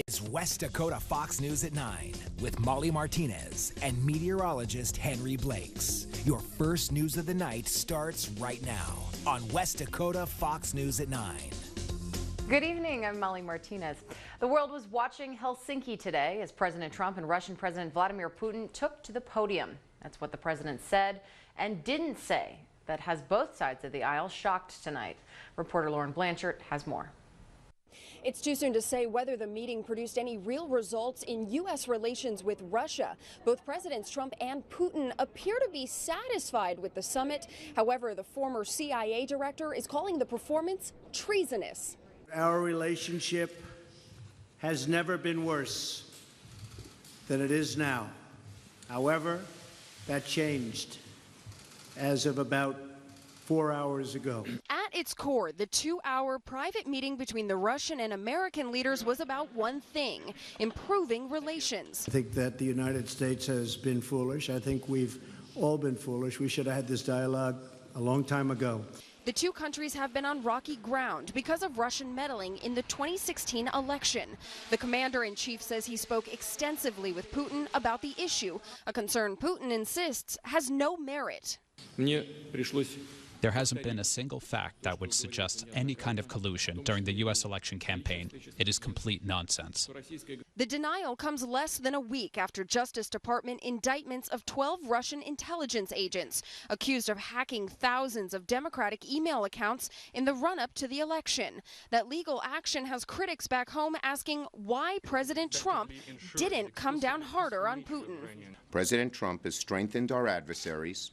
is West Dakota Fox News at 9 with Molly Martinez and meteorologist Henry Blakes. Your first news of the night starts right now on West Dakota Fox News at 9. Good evening, I'm Molly Martinez. The world was watching Helsinki today as President Trump and Russian President Vladimir Putin took to the podium. That's what the president said and didn't say. That has both sides of the aisle shocked tonight. Reporter Lauren Blanchard has more. It's too soon to say whether the meeting produced any real results in U.S. relations with Russia. Both Presidents Trump and Putin appear to be satisfied with the summit. However, the former CIA director is calling the performance treasonous. Our relationship has never been worse than it is now. However, that changed as of about 4 hours ago. At its core, the 2-hour private meeting between the Russian and American leaders was about one thing: improving relations. I think that the United States has been foolish. I think we've all been foolish. We should have had this dialogue a long time ago. The two countries have been on rocky ground because of Russian meddling in the 2016 election. The commander-in-chief says he spoke extensively with Putin about the issue, a concern Putin insists has no merit. There hasn't been a single fact that would suggest any kind of collusion during the U.S. election campaign. It is complete nonsense. The denial comes less than a week after Justice Department indictments of 12 Russian intelligence agents accused of hacking thousands of Democratic email accounts in the run-up to the election. That legal action has critics back home asking why President Trump didn't come down harder on Putin. President Trump has strengthened our adversaries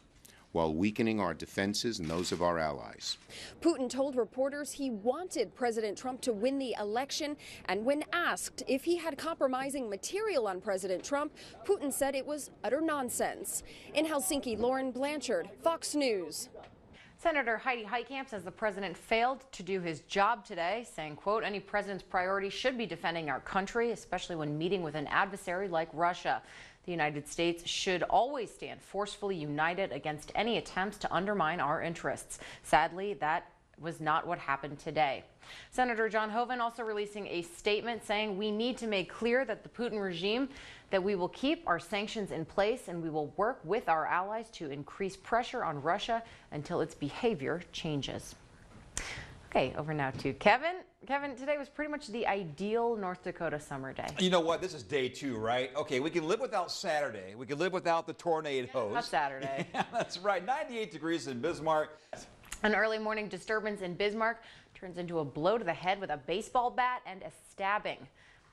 while weakening our defenses and those of our allies. Putin told reporters he wanted President Trump to win the election, and when asked if he had compromising material on President Trump, Putin said it was utter nonsense. In Helsinki, Lauren Blanchard, Fox News. Senator Heidi Heitkamp says the president failed to do his job today, saying, quote, any president's priority should be defending our country, especially when meeting with an adversary like Russia. The United States should always stand forcefully united against any attempts to undermine our interests. Sadly, that was not what happened today. Senator John Hoeven also releasing a statement saying we need to make clear that the Putin regime that we will keep our sanctions in place and we will work with our allies to increase pressure on Russia until its behavior changes. Okay, over now to Kevin. Kevin, today was pretty much the ideal North Dakota summer day. You know what? This is day 2, right? Okay, we can live without Saturday. We can live without the tornadoes. Not Saturday. Yeah, that's right. 98 degrees in Bismarck. An early morning disturbance in Bismarck turns into a blow to the head with a baseball bat and a stabbing.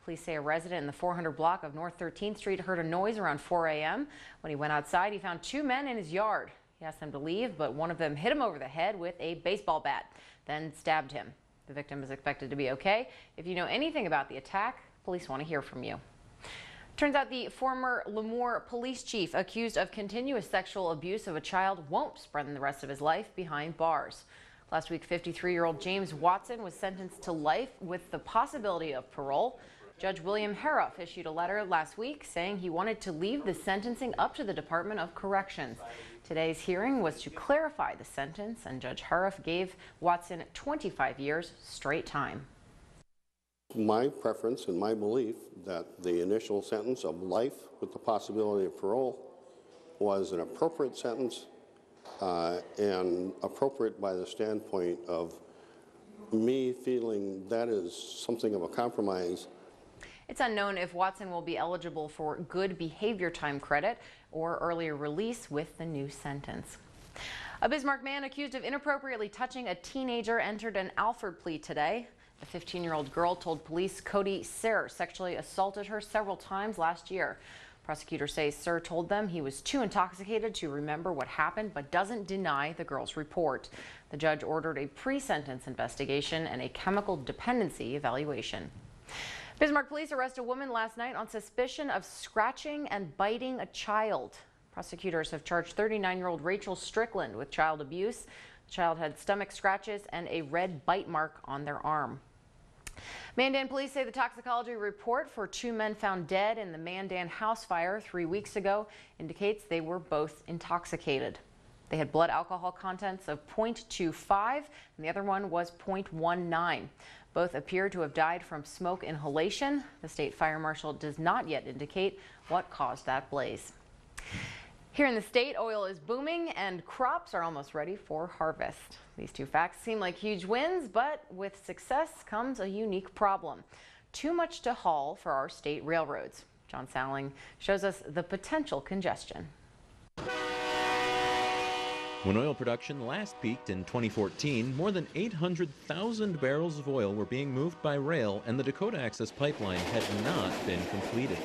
Police say a resident in the 400 block of North 13th Street heard a noise around 4 a.m. When he went outside, he found 2 men in his yard. He asked them to leave, but one of them hit him over the head with a baseball bat, then stabbed him. The victim is expected to be okay. If you know anything about the attack, police want to hear from you. Turns out the former Lemoore police chief accused of continuous sexual abuse of a child won't spend the rest of his life behind bars. Last week, 53-year-old James Watson was sentenced to life with the possibility of parole. Judge William Haruff issued a letter last week saying he wanted to leave the sentencing up to the Department of Corrections. Today's hearing was to clarify the sentence, and Judge Haruff gave Watson 25 years straight time. My preference and my belief that the initial sentence of life with the possibility of parole was an appropriate sentence and appropriate by the standpoint of me feeling that is something of a compromise. It's unknown if Watson will be eligible for good behavior time credit or earlier release with the new sentence. A Bismarck man accused of inappropriately touching a teenager entered an Alford plea today. The 15-year-old girl told police Cody Sir sexually assaulted her several times last year. Prosecutors say Sir told them he was too intoxicated to remember what happened, but doesn't deny the girl's report. The judge ordered a pre-sentence investigation and a chemical dependency evaluation. Bismarck police arrest a woman last night on suspicion of scratching and biting a child. Prosecutors have charged 39-year-old Rachel Strickland with child abuse. The child had stomach scratches and a red bite mark on their arm. Mandan police say the toxicology report for 2 men found dead in the Mandan house fire 3 weeks ago indicates they were both intoxicated. They had blood alcohol contents of 0.25 and the other one was 0.19. Both appear to have died from smoke inhalation. The state fire marshal does not yet indicate what caused that blaze. Here in the state, oil is booming and crops are almost ready for harvest. These two facts seem like huge wins, but with success comes a unique problem. Too much to haul for our state railroads. John Salling shows us the potential congestion. When oil production last peaked in 2014, more than 800,000 barrels of oil were being moved by rail, and the Dakota Access Pipeline had not been completed.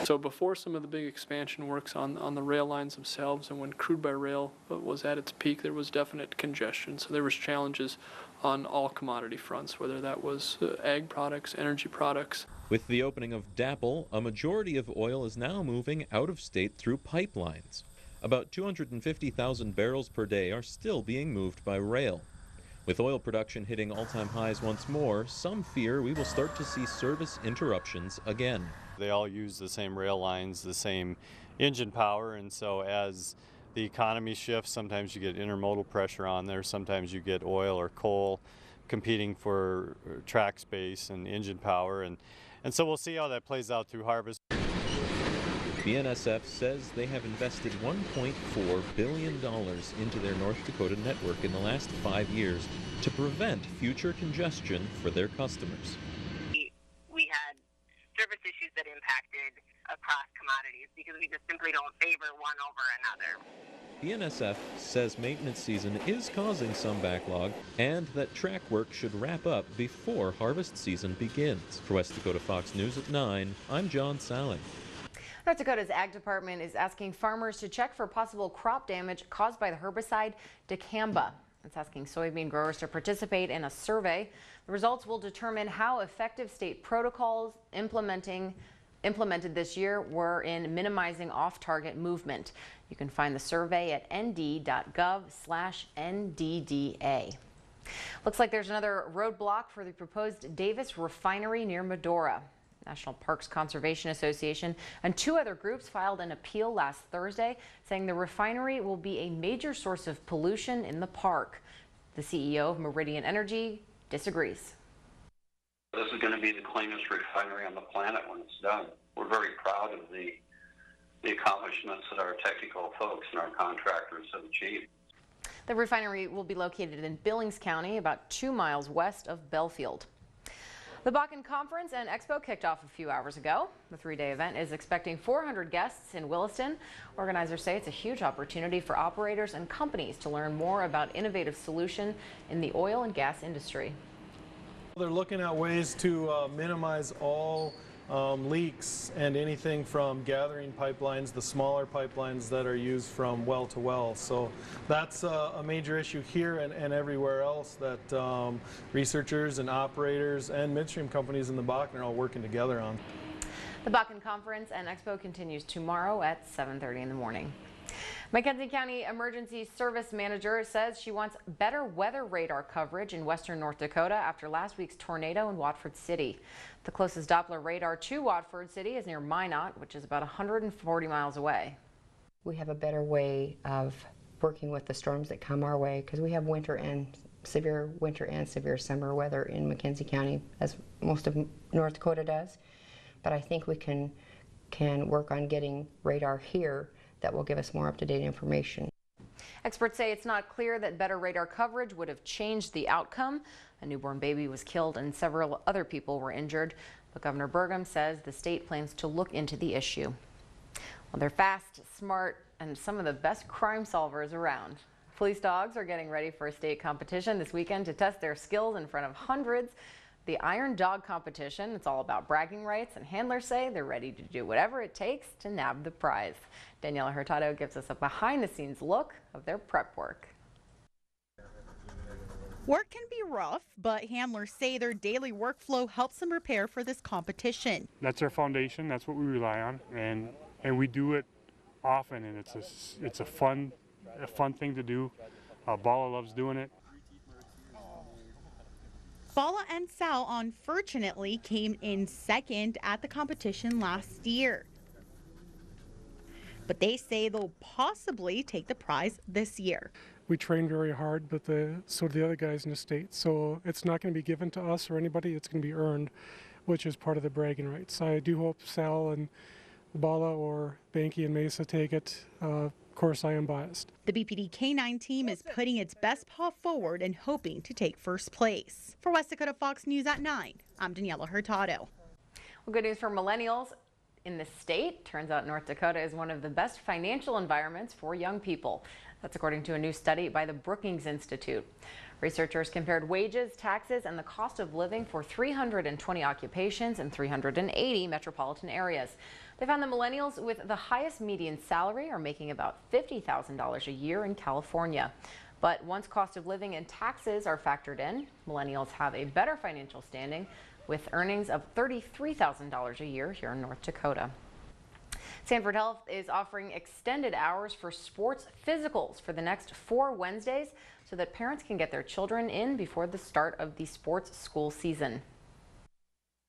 So before some of the big expansion works on the rail lines themselves, and when crude by rail was at its peak, there was definite congestion. So there was challenges on all commodity fronts, whether that was ag products, energy products. With the opening of DAPL, a majority of oil is now moving out of state through pipelines. About 250,000 barrels per day are still being moved by rail. With oil production hitting all-time highs once more, some fear we will start to see service interruptions again. They all use the same rail lines, the same engine power, and so as the economy shifts, sometimes you get intermodal pressure on there, sometimes you get oil or coal competing for track space and engine power, and so we'll see how that plays out through harvest. BNSF says they have invested $1.4 billion into their North Dakota network in the last 5 years to prevent future congestion for their customers. We had service issues that impacted across commodities because we just simply don't favor one over another. BNSF says maintenance season is causing some backlog and that track work should wrap up before harvest season begins. For West Dakota Fox News at 9, I'm John Salling. North Dakota's Ag Department is asking farmers to check for possible crop damage caused by the herbicide dicamba. It's asking soybean growers to participate in a survey. The results will determine how effective state protocols implemented this year were in minimizing off-target movement. You can find the survey at nd.gov/NDDA. Looks like there's another roadblock for the proposed Davis refinery near Medora. National Parks Conservation Association and 2 other groups filed an appeal last Thursday saying the refinery will be a major source of pollution in the park. The CEO of Meridian Energy disagrees. This is going to be the cleanest refinery on the planet when it's done. We're very proud of the accomplishments that our technical folks and our contractors have achieved. The refinery will be located in Billings County, about 2 miles west of Belfield. The Bakken Conference and Expo kicked off a few hours ago. The 3-day event is expecting 400 guests in Williston. Organizers say it's a huge opportunity for operators and companies to learn more about innovative solutions in the oil and gas industry. They're looking at ways to minimize all leaks and anything from gathering pipelines, the smaller pipelines that are used from well to well. So that's a major issue here and everywhere else that researchers and operators and midstream companies in the Bakken are all working together on. The Bakken Conference and Expo continues tomorrow at 7:30 in the morning. McKenzie County Emergency Service Manager says she wants better weather radar coverage in western North Dakota after last week's tornado in Watford City. The closest Doppler radar to Watford City is near Minot, which is about 140 miles away. We have a better way of working with the storms that come our way because we have severe winter and severe summer weather in McKenzie County, as most of North Dakota does. But I think we can work on getting radar here that will give us more up-to-date information. Experts say it's not clear that better radar coverage would have changed the outcome. A newborn baby was killed and several other people were injured. But Governor Burgum says the state plans to look into the issue. Well, they're fast, smart, and some of the best crime solvers around. Police dogs are getting ready for a state competition this weekend to test their skills in front of hundreds. The Iron Dog competition, it's all about bragging rights, and handlers say they're ready to do whatever it takes to nab the prize. Daniela Hurtado gives us a behind-the-scenes look of their prep work. Work can be rough, but handlers say their daily workflow helps them prepare for this competition. That's our foundation. That's what we rely on, and we do it often, and it's a fun thing to do. Bala loves doing it. Bala and Sal unfortunately came in second at the competition last year. But they say they'll possibly take the prize this year. we train very hard, but so do the other guys in the state. So it's not going to be given to us or anybody, it's going to be earned, which is part of the bragging rights. I do hope Sal and Bala or Banky and Mesa take it. Of course, I am biased. The BPD K-9 team is putting its best paw forward and hoping to take first place. For West Dakota Fox News at 9, I'm Daniela Hurtado. Well, good news for millennials in the state. Turns out North Dakota is one of the best financial environments for young people. That's according to a new study by the Brookings Institute. Researchers compared wages, taxes, and the cost of living for 320 occupations in 380 metropolitan areas. They found that millennials with the highest median salary are making about $50,000 a year in California. But once cost of living and taxes are factored in, millennials have a better financial standing with earnings of $33,000 a year here in North Dakota. Sanford Health is offering extended hours for sports physicals for the next 4 Wednesdays so that parents can get their children in before the start of the sports school season.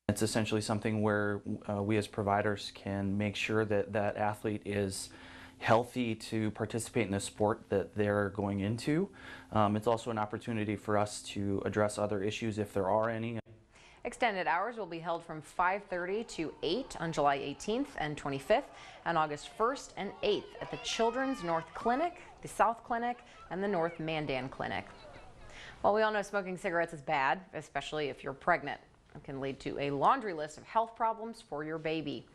It's essentially something where we as providers can make sure that that athlete is healthy to participate in the sport that they're going into. It's also an opportunity for us to address other issues if there are any. Extended hours will be held from 5:30 to 8 on July 18th and 25th and August 1st and 8th at the Children's North Clinic, the South Clinic, and the North Mandan Clinic. Well, we all know smoking cigarettes is bad, especially if you're pregnant. It can lead to a laundry list of health problems for your baby.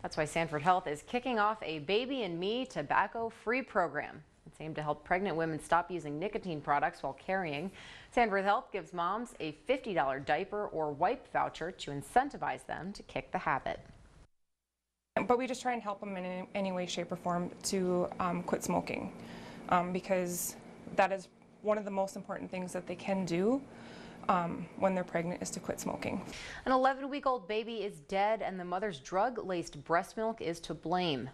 That's why Sanford Health is kicking off a Baby and Me tobacco-free program. It's aimed to help pregnant women stop using nicotine products while carrying. Sanford Health gives moms a $50 diaper or wipe voucher to incentivize them to kick the habit. But we just try and help them in any way, shape, or form to quit smoking, because that is one of the most important things that they can do when they're pregnant, is to quit smoking. An 11-week-old baby is dead and the mother's drug-laced breast milk is to blame.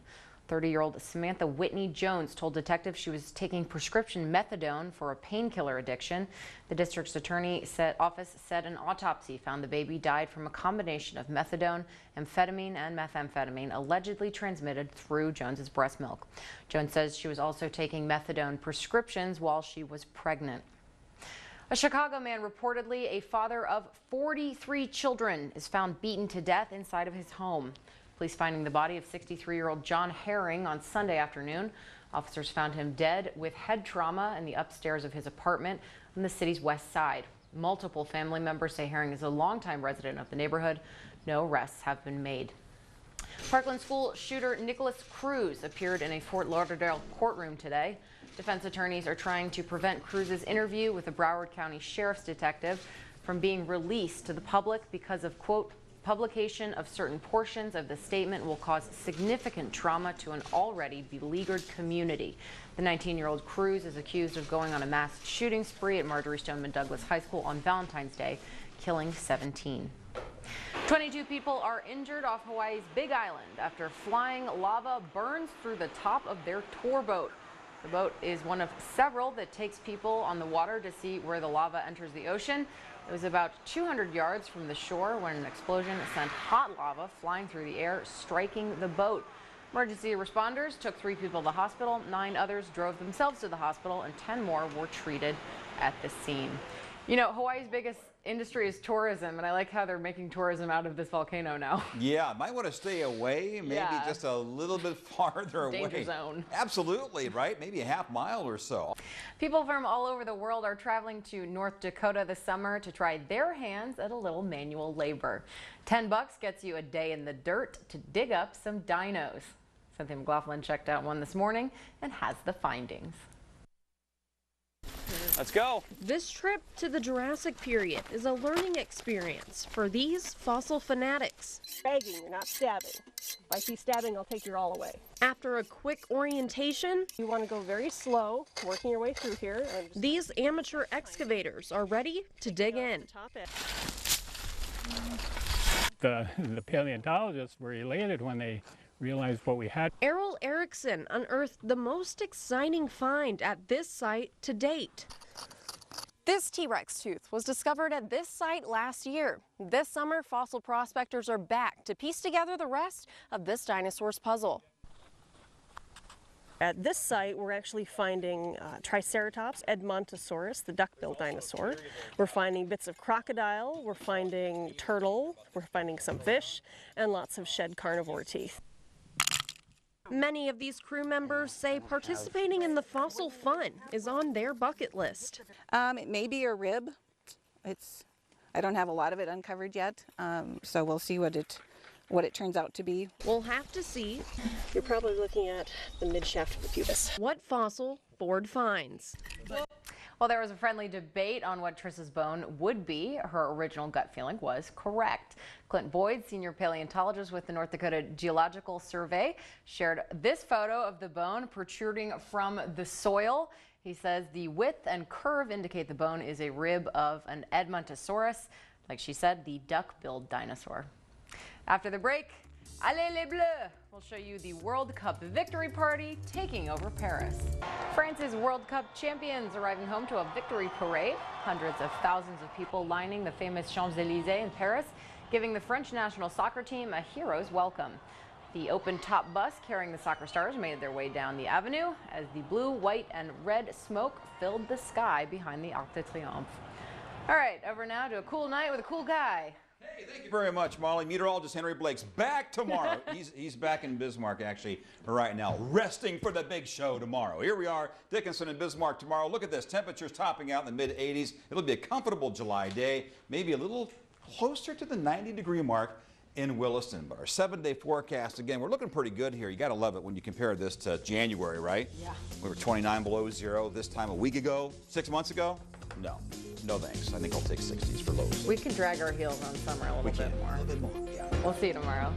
30-year-old Samantha Whitney Jones told detectives she was taking prescription methadone for a painkiller addiction. The district's attorney office said an autopsy found the baby died from a combination of methadone, amphetamine, and methamphetamine allegedly transmitted through Jones's breast milk. Jones says she was also taking methadone prescriptions while she was pregnant. A Chicago man, reportedly a father of 43 children, is found beaten to death inside of his home. Police finding the body of 63-year-old John Herring on Sunday afternoon. Officers found him dead with head trauma in the upstairs of his apartment on the city's west side. Multiple family members say Herring is a longtime resident of the neighborhood. No arrests have been made. Parkland school shooter Nicholas Cruz appeared in a Fort Lauderdale courtroom today. Defense attorneys are trying to prevent Cruz's interview with a Broward County Sheriff's detective from being released to the public because of, quote, publication of certain portions of the statement will cause significant trauma to an already beleaguered community. The 19-year-old Cruz is accused of going on a mass shooting spree at Marjory Stoneman Douglas High School on Valentine's Day, killing 17. 22 people are injured off Hawaii's Big Island after flying lava burns through the top of their tour boat. The boat is one of several that takes people on the water to see where the lava enters the ocean. It was about 200 yards from the shore when an explosion sent hot lava flying through the air, striking the boat. Emergency responders took 3 people to the hospital, 9 others drove themselves to the hospital, and 10 more were treated at the scene. You know, Hawaii's biggest industry is tourism, and I like how they're making tourism out of this volcano now. Yeah, might want to stay away, maybe just a little bit farther away. Danger zone. Absolutely, right? Maybe a half mile or so. People from all over the world are traveling to North Dakota this summer to try their hands at a little manual labor. $10 gets you a day in the dirt to dig up some dinos. Cynthia McLaughlin checked out one this morning and has the findings. Let's go. This trip to the Jurassic period is a learning experience for these fossil fanatics. Dragging, you're not stabbing. If I see stabbing, I'll take your all away. After a quick orientation, you want to go very slow, working your way through here. These amateur excavators are ready to dig in. The paleontologists were elated when they realized what we had. Errol Erickson unearthed the most exciting find at this site to date. This T-Rex tooth was discovered at this site last year. This summer, fossil prospectors are back to piece together the rest of this dinosaur's puzzle. At this site, we're actually finding Triceratops, Edmontosaurus, the duck-billed dinosaur. We're finding bits of crocodile, we're finding turtle, we're finding some fish, and lots of shed carnivore teeth. Many of these crew members say participating in the fossil fun is on their bucket list. It may be a rib. I don't have a lot of it uncovered yet, so we'll see what it turns out to be. We'll have to see. You're probably looking at the midshaft of the pubis. What fossil Ford finds. Well, there was a friendly debate on what Triss's bone would be. Her original gut feeling was correct. Clint Boyd, senior paleontologist with the North Dakota Geological Survey, shared this photo of the bone protruding from the soil. He says the width and curve indicate the bone is a rib of an Edmontosaurus, like she said, the duck-billed dinosaur. After the break, Allez les Bleus! We'll show you the World Cup victory party taking over Paris. France's World Cup champions arriving home to a victory parade. Hundreds of thousands of people lining the famous Champs-Élysées in Paris, giving the French national soccer team a hero's welcome. The open-top bus carrying the soccer stars made their way down the avenue as the blue, white, and red smoke filled the sky behind the Arc de Triomphe. All right, over now to a cool night with a cool guy. Hey, thank you very much, Molly. Meteorologist Henry Blake's back tomorrow. He's back in Bismarck, actually, right now, resting for the big show tomorrow. Here we are, Dickinson and Bismarck tomorrow. Look at this. Temperatures topping out in the mid-80s. It'll be a comfortable July day, maybe a little closer to the 90-degree mark in Williston. But our 7-day forecast, again, we're looking pretty good here. You got to love it when you compare this to January, right? Yeah. We were 29 below zero this time a week ago, 6 months ago. No thanks. I think I'll take 60s for lows. We can drag our heels on summer a little bit more. Yeah. We'll see you tomorrow.